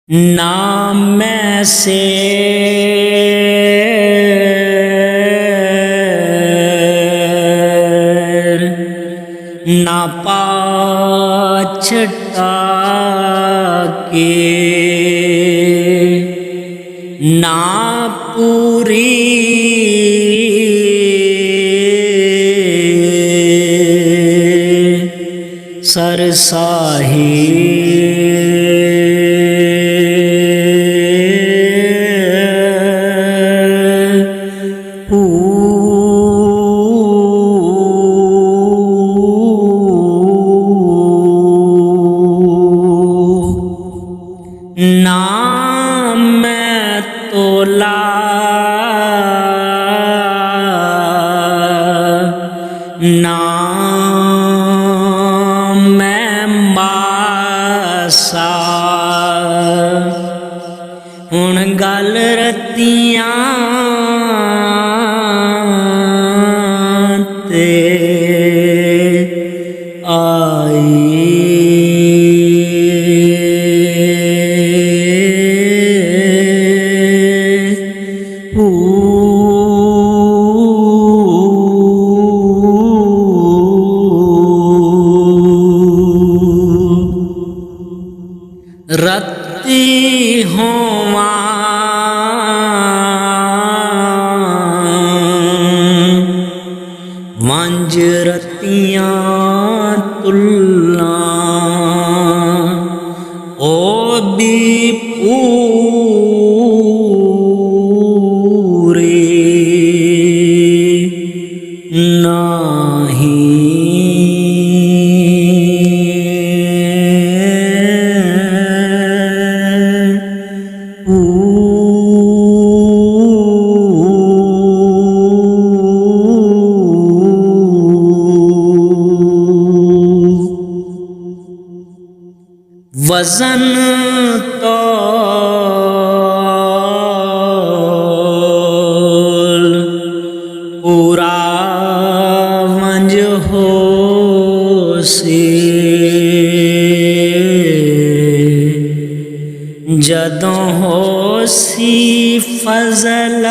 नाम में से ना पाछटा के ना पूरी सरसाही नाम में तोला नाम में मासा हुण गल रतियां ते रत्ती होवा वंज रतियां तुल्ला ओ भी पूरे नाही वजन तौल पूरा वंज हो सी जदों हो सी फजल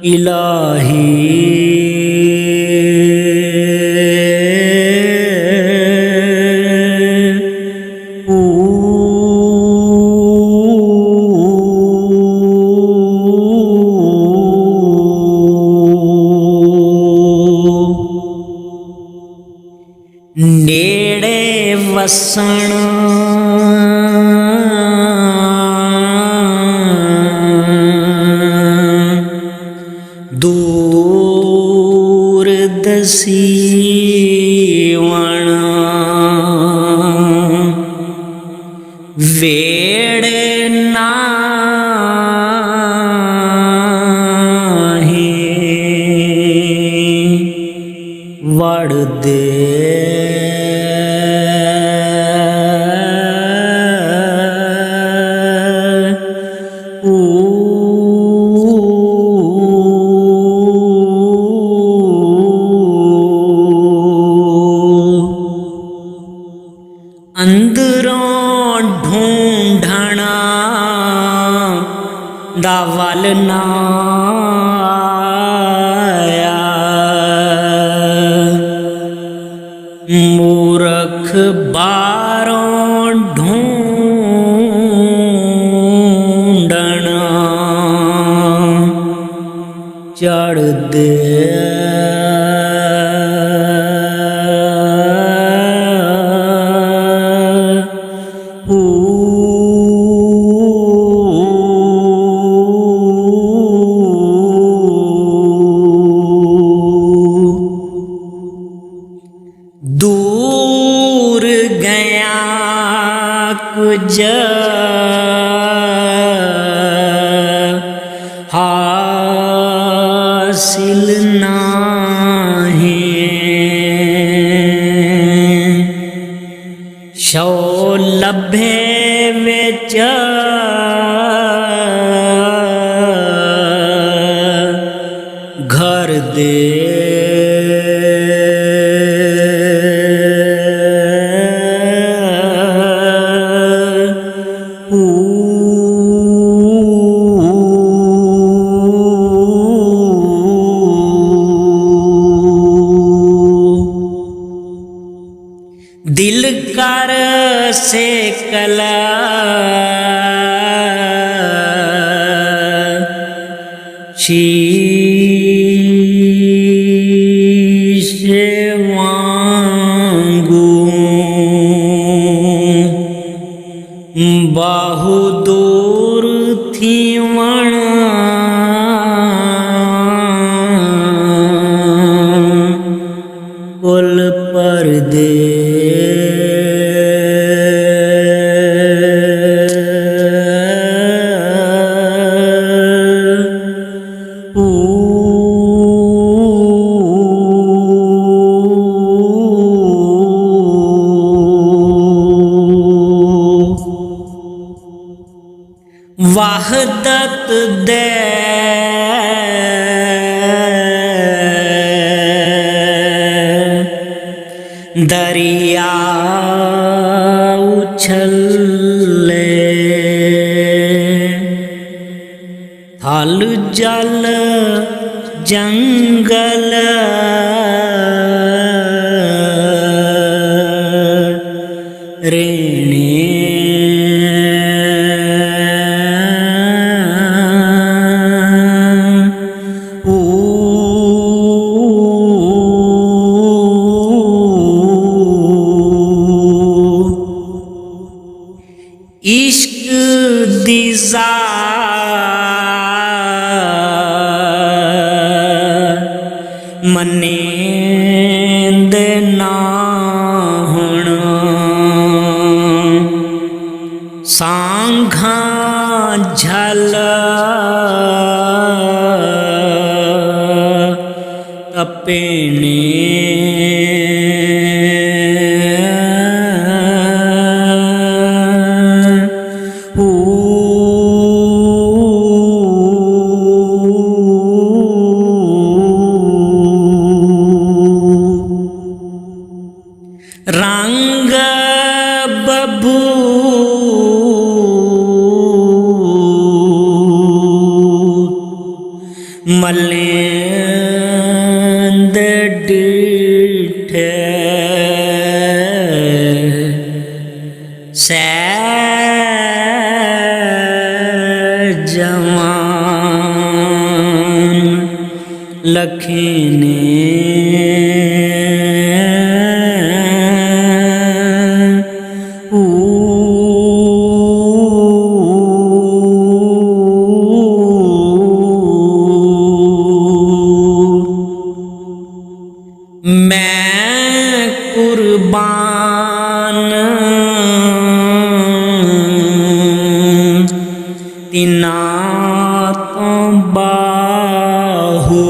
इलाही नेड़े वसण दूर दसीवण वेड़े नाही वड़ दे अंदरों ढूंढना दा वल ना आया मूरख बारों ढूंढना चढ़ दे दूर गया कुछ हासिल नाही शो लभे विच घर दे दिल कर से कला शीश वांगू बाहु दूर थी वण कुल पर्दे वहदत दे दरिया उछले थल जल जंगल रेणे इश्क दिजा मनेंद ना हुण सांघा झल तपेने रंग बबू मलेंद डिठे सै जवान लखीने मैं कुर्बान तिना तो बाहू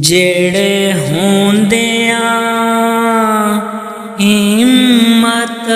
जेड़े होंदियां हिम्मत